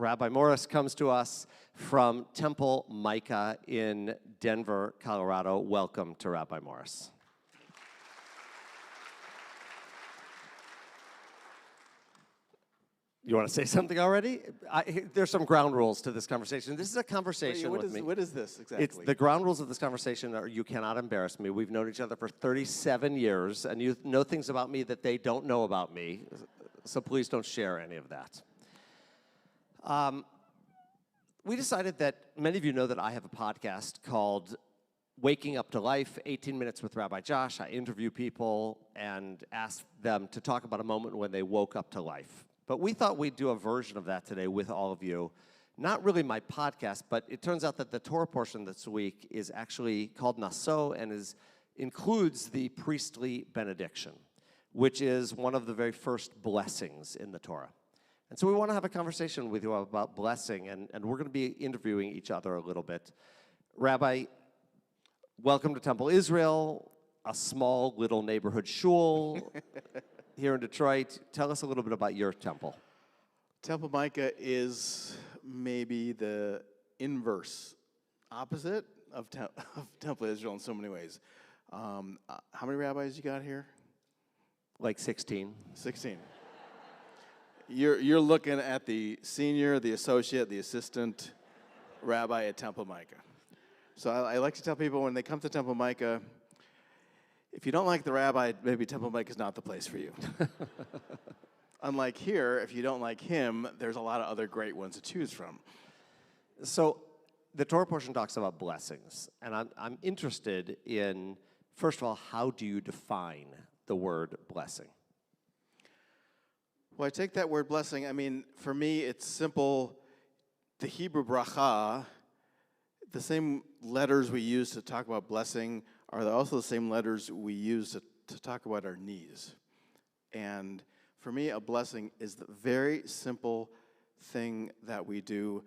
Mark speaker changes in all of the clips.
Speaker 1: Rabbi Morris comes to us from Temple Micah in Denver, Colorado. Welcome to Rabbi Morris. You want to say something already? There's some ground rules to this conversation. This is a conversation with me.
Speaker 2: What is this exactly?
Speaker 1: The ground rules of this conversation are you cannot embarrass me. We've known each other for 37 years, and you know things about me that they don't know about me, so please don't share any of that. We decided that many of you know that I have a podcast called Waking Up to Life, 18 Minutes with Rabbi Josh. I interview people and ask them to talk about a moment when they woke up to life. But we thought we'd do a version of that today with all of you. Not really my podcast, but it turns out that the Torah portion this week is actually called Naso and includes the priestly benediction, which is one of the very first blessings in the Torah. And so we want to have a conversation with you about blessing, and we're going to be interviewing each other a little bit. Rabbi, welcome to Temple Israel, a small little neighborhood shul here in Detroit. Tell us a little bit about your temple.
Speaker 2: Temple Micah is maybe the inverse opposite of Temple Israel in so many ways. How many rabbis you got here?
Speaker 1: Like 16.
Speaker 2: 16. You're looking at the senior, the associate, the assistant rabbi at Temple Micah. So I like to tell people when they come to Temple Micah, if you don't like the rabbi, maybe Temple Micah is not the place for you. Unlike here, if you don't like him, there's a lot of other great ones to choose from.
Speaker 1: So the Torah portion talks about blessings, and I'm interested in, first of all, how do you define the word blessing?
Speaker 2: Well, I take that word blessing, I mean, for me, it's simple. The Hebrew bracha, the same letters we use to talk about blessing are also the same letters we use to talk about our needs. And for me, a blessing is the very simple thing that we do.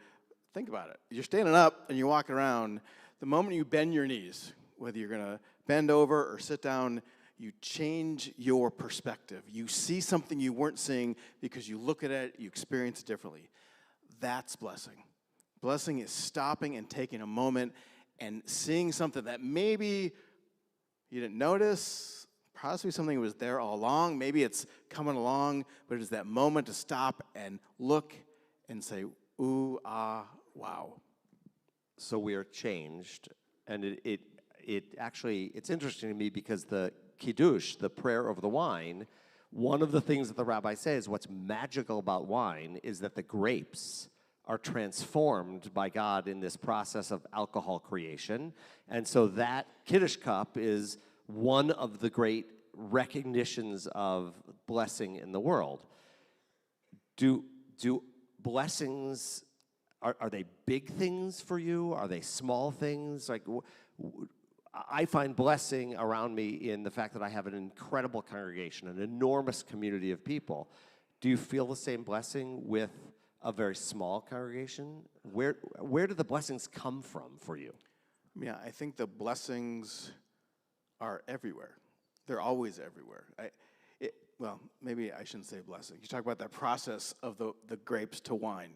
Speaker 2: Think about it. You're standing up and you're walking around. The moment you bend your knees, whether you're going to bend over or sit down, you change your perspective. You see something you weren't seeing because you look at it, you experience it differently. That's blessing. Blessing is stopping and taking a moment and seeing something that maybe you didn't notice, possibly something that was there all along. Maybe it's coming along, but it is that moment to stop and look and say, ooh, ah, wow.
Speaker 1: So we are changed, and it's interesting to me because the Kiddush, the prayer over the wine, one of the things that the rabbi says, what's magical about wine is that the grapes are transformed by God in this process of alcohol creation. And so that Kiddush cup is one of the great recognitions of blessing in the world. Do blessings, are they big things for you? Are they small things? Like, I find blessing around me in the fact that I have an incredible congregation, an enormous community of people. Do you feel the same blessing with a very small congregation? Where do the blessings come from for you?
Speaker 2: Yeah, I think the blessings are everywhere. They're always everywhere. Well, maybe I shouldn't say blessing. You talk about that process of the grapes to wine.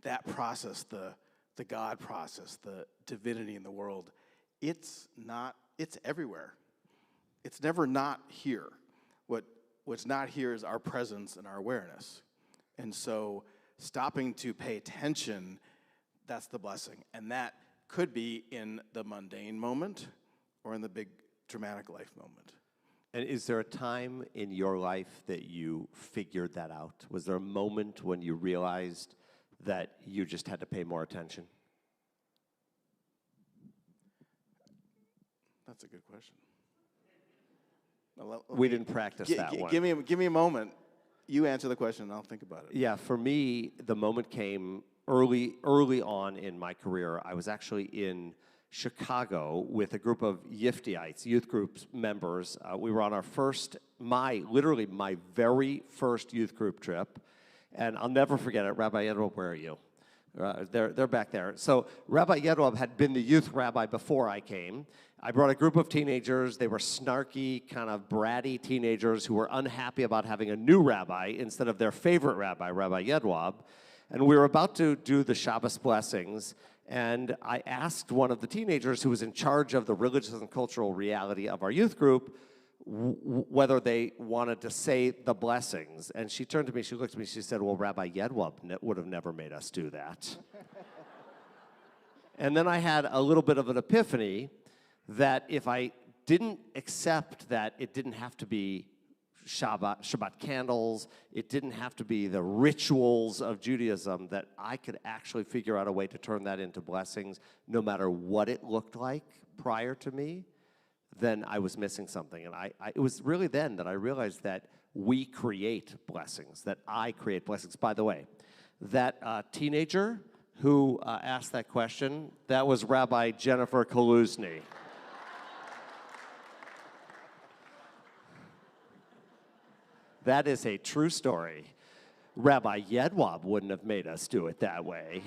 Speaker 2: That process, the God process, the divinity in the world, it's everywhere. It's never not here. What's not here is our presence and our awareness. And so stopping to pay attention, that's the blessing. And that could be in the mundane moment or in the big dramatic life moment.
Speaker 1: And is there a time in your life that you figured that out? Was there a moment when you realized that you just had to pay more attention?
Speaker 2: That's a good question.
Speaker 1: We didn't practice that one.
Speaker 2: Give me a moment. You answer the question, and I'll think about it.
Speaker 1: Yeah, for me, the moment came early on in my career. I was actually in Chicago with a group of Yifteites, youth group members. We were on our literally my very first youth group trip, and I'll never forget it. Rabbi Yedoab, where are you? They're back there. So Rabbi Yedoab had been the youth rabbi before I came. I brought a group of teenagers. They were snarky, kind of bratty teenagers who were unhappy about having a new rabbi instead of their favorite rabbi, Rabbi Yedoab. And we were about to do the Shabbos blessings, and I asked one of the teenagers who was in charge of the religious and cultural reality of our youth group whether they wanted to say the blessings. And she turned to me, she looked at me, she said, well, Rabbi Yedwab would have never made us do that. And then I had a little bit of an epiphany that if I didn't accept that it didn't have to be Shabbat candles, it didn't have to be the rituals of Judaism, that I could actually figure out a way to turn that into blessings no matter what it looked like prior to me, then I was missing something. And it was really then that I realized that we create blessings, that I create blessings. By the way, that teenager who asked that question, that was Rabbi Jennifer Kaluzny. That is a true story. Rabbi Yedwab wouldn't have made us do it that way.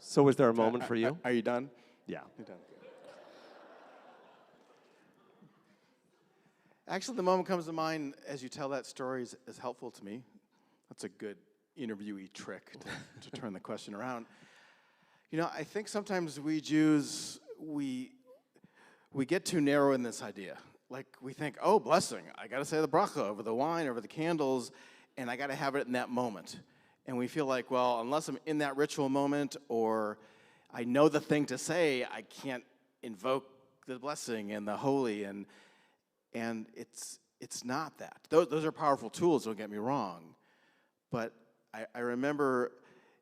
Speaker 1: So was there a moment for you?
Speaker 2: Are you done?
Speaker 1: Yeah.
Speaker 2: You're done. Actually, the moment comes to mind as you tell that story is helpful to me. That's a good interviewee trick to turn the question around. You know, I think sometimes we Jews, we get too narrow in this idea. Like, we think, oh, blessing, I got to say the bracha over the wine, over the candles, and I got to have it in that moment. And we feel like, well, unless I'm in that ritual moment or I know the thing to say, I can't invoke the blessing and the holy. And it's not that. Those are powerful tools, don't get me wrong. But I remember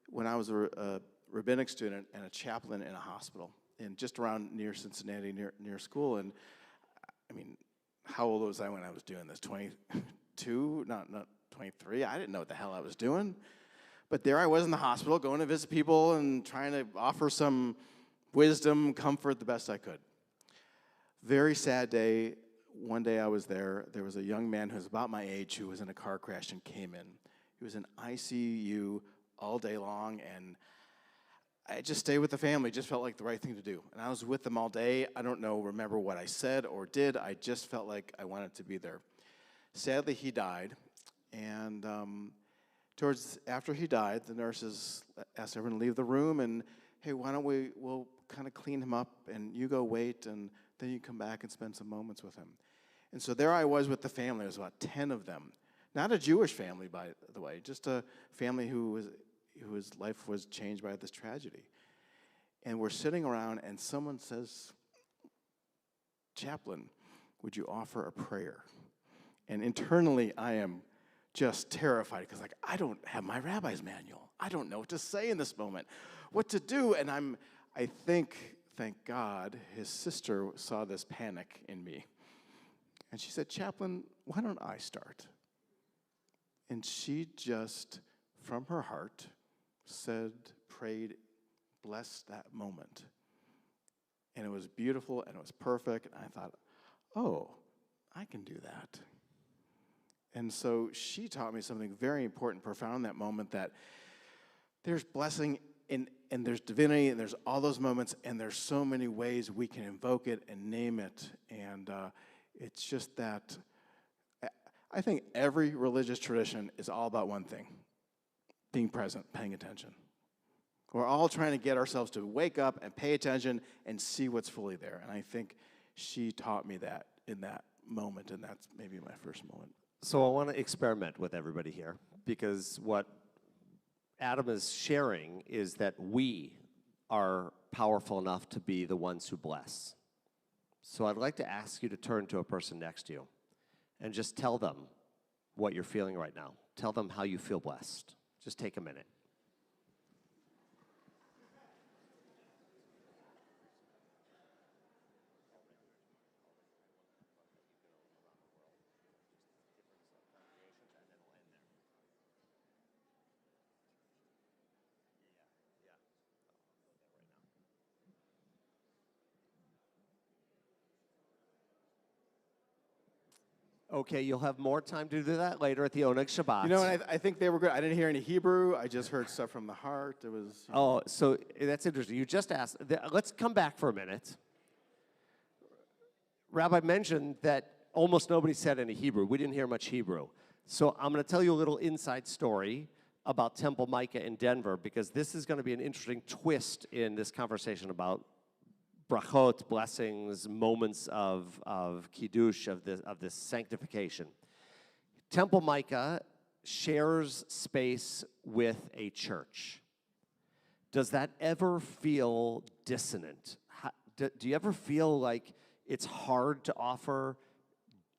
Speaker 2: when I was a rabbinic student and a chaplain in a hospital, and just around near Cincinnati, near school. And I mean, how old was I when I was doing this? 22? Not 23? I didn't know what the hell I was doing. But there I was in the hospital, going to visit people and trying to offer some wisdom, comfort the best I could. Very sad day. One day I was there. There was a young man who was about my age who was in a car crash and came in. He was in ICU all day long, and I just stayed with the family. Just felt like the right thing to do. And I was with them all day. I don't remember what I said or did. I just felt like I wanted to be there. Sadly, he died. And after he died, the nurses asked everyone to leave the room. And, hey, why don't we'll kind of clean him up, and you go wait, and then you come back and spend some moments with him. And so there I was with the family. There was about 10 of them. Not a Jewish family, by the way, just a family whose life was changed by this tragedy. And we're sitting around, and someone says, "Chaplain, would you offer a prayer?" And internally, I am just terrified, because I don't have my rabbi's manual. I don't know what to say in this moment, what to do. And I think, thank God, his sister saw this panic in me. And she said, "Chaplain, why don't I start?" And she just, from her heart, said, prayed, blessed that moment. And it was beautiful, and it was perfect. And I thought, oh, I can do that. And so she taught me something very important, profound in that moment, that there's blessing and there's divinity, and there's all those moments, and there's so many ways we can invoke it and name it. And it's just that I think every religious tradition is all about one thing: being present, paying attention. We're all trying to get ourselves to wake up and pay attention and see what's fully there. And I think she taught me that in that moment, and that's maybe my first moment.
Speaker 1: So I want to experiment with everybody here, because what Adam is sharing is that we are powerful enough to be the ones who bless. So I'd like to ask you to turn to a person next to you and just tell them what you're feeling right now. Tell them how you feel blessed. Just take a minute. Okay, you'll have more time to do that later at the Oneg Shabbat.
Speaker 2: You know, and I think they were good. I didn't hear any Hebrew. I just heard stuff from the heart. It was.
Speaker 1: Oh, so that's interesting. You just asked. Let's come back for a minute. Rabbi mentioned that almost nobody said any Hebrew. We didn't hear much Hebrew. So I'm going to tell you a little inside story about Temple Micah in Denver, because this is going to be an interesting twist in this conversation about brachot, blessings, moments of kiddush, of this sanctification. Temple Micah shares space with a church. Does that ever feel dissonant? Do you ever feel like it's hard to offer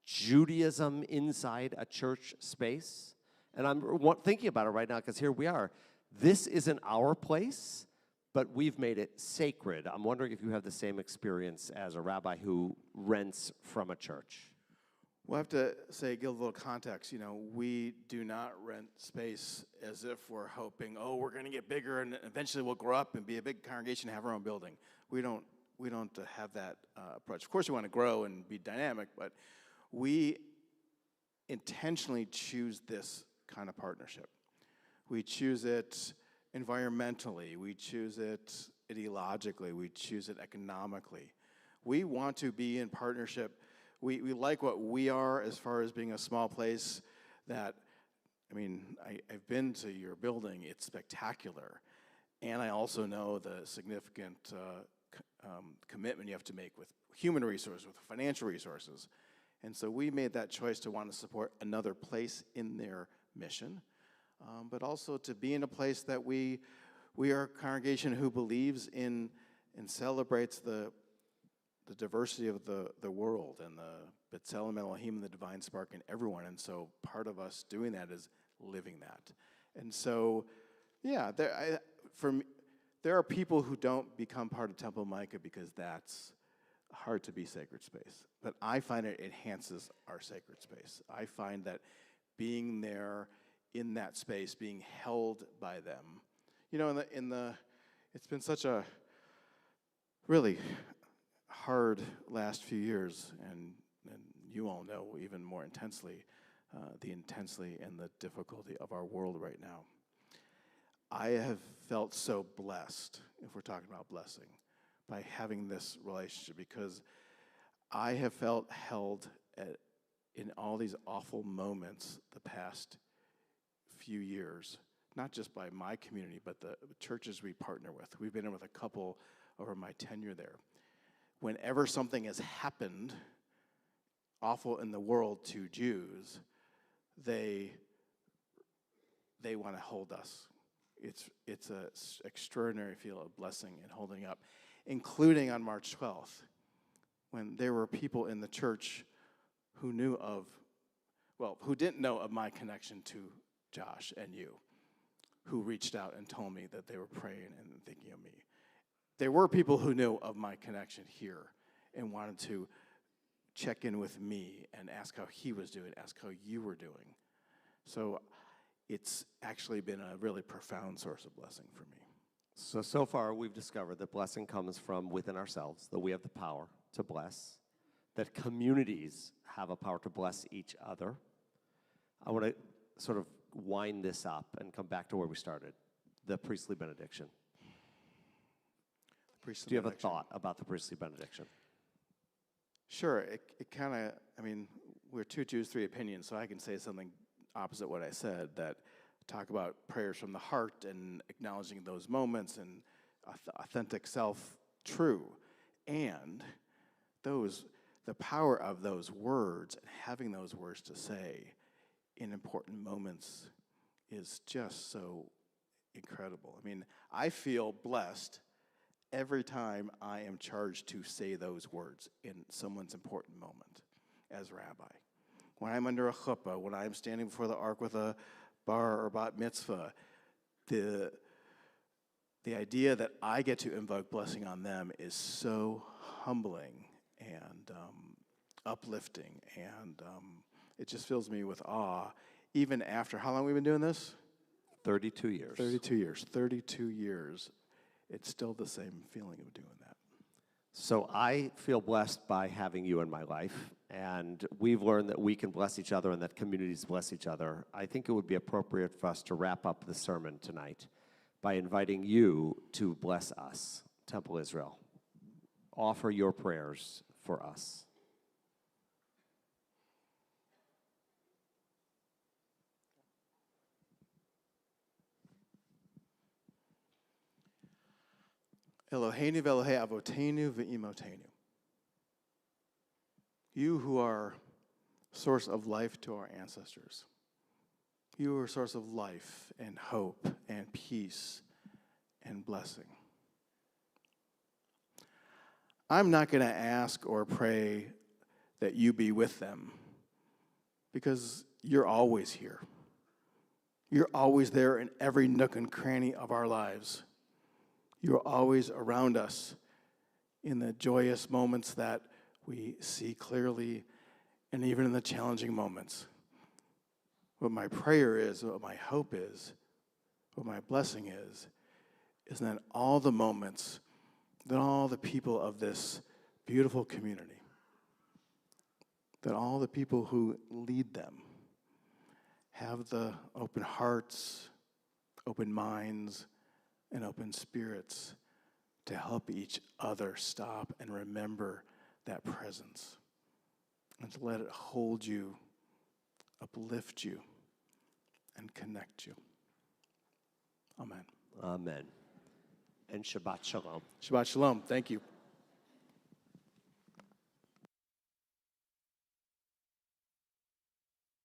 Speaker 1: Judaism inside a church space? And I'm thinking about it right now because here we are. This isn't our place, but we've made it sacred. I'm wondering if you have the same experience as a rabbi who rents from a church.
Speaker 2: We'll have to give a little context. We do not rent space as if we're hoping, we're going to get bigger and eventually we'll grow up and be a big congregation and have our own building. We don't have that approach. Of course, we want to grow and be dynamic, but we intentionally choose this kind of partnership. We choose it environmentally. We choose it ideologically. We choose it economically. We want to be in partnership. We like what we are as far as being a small place that, I've been to your building. It's spectacular. And I also know the significant commitment you have to make with human resources, with financial resources. And so we made that choice to want to support another place in their mission, but also to be in a place that we are a congregation who believes in and celebrates the diversity of the world and the B'Tselem Elohim and the divine spark in everyone. And so part of us doing that is living that. And so, yeah, there are people who don't become part of Temple Micah because that's hard to be sacred space. But I find it enhances our sacred space. I find that being there in that space, being held by them, it's been such a really hard last few years, and you all know even more intensely the intensity and the difficulty of our world right now. I have felt so blessed, if we're talking about blessing, by having this relationship, because I have felt held in all these awful moments the past few years, not just by my community, but the churches we partner with. We've been in with a couple over my tenure there. Whenever something has happened awful in the world to Jews, they want to hold us. It's an extraordinary feel of blessing and holding up, including on March 12th, when there were people in the church who didn't know of my connection to Josh and you, who reached out and told me that they were praying and thinking of me. There were people who knew of my connection here and wanted to check in with me and ask how he was doing, ask how you were doing. So it's actually been a really profound source of blessing for me.
Speaker 1: So far we've discovered that blessing comes from within ourselves, that we have the power to bless, that communities have a power to bless each other. I want to sort of wind this up and come back to where we started, the priestly benediction. Do you have a thought about the priestly benediction?
Speaker 2: Sure. It kind of, we're two Jews, three opinions, so I can say something opposite what I said, that talk about prayers from the heart and acknowledging those moments and authentic self true. And the power of those words and having those words to say in important moments is just so incredible. I feel blessed every time I am charged to say those words in someone's important moment as rabbi. When I'm under a chuppah, when I'm standing before the ark with a bar or bat mitzvah, the idea that I get to invoke blessing on them is so humbling and uplifting, and it just fills me with awe, even after, how long have we been doing this?
Speaker 1: 32 years.
Speaker 2: 32 years. It's still the same feeling of doing that.
Speaker 1: So I feel blessed by having you in my life, and we've learned that we can bless each other and that communities bless each other. I think it would be appropriate for us to wrap up the sermon tonight by inviting you to bless us, Temple Israel. Offer your prayers for us.
Speaker 2: Eloheinu ve'Elohei avotenu ve'imotenu. You who are source of life to our ancestors. You are a source of life and hope and peace and blessing. I'm not going to ask or pray that you be with them because you're always here. You're always there in every nook and cranny of our lives. You're always around us in the joyous moments that we see clearly and even in the challenging moments. What my prayer is, what my hope is, what my blessing is that all the moments, that all the people of this beautiful community, that all the people who lead them have the open hearts, open minds, and open spirits to help each other stop and remember that presence and to let it hold you, uplift you, and connect you. Amen.
Speaker 1: Amen. And Shabbat Shalom.
Speaker 2: Shabbat Shalom. Thank you.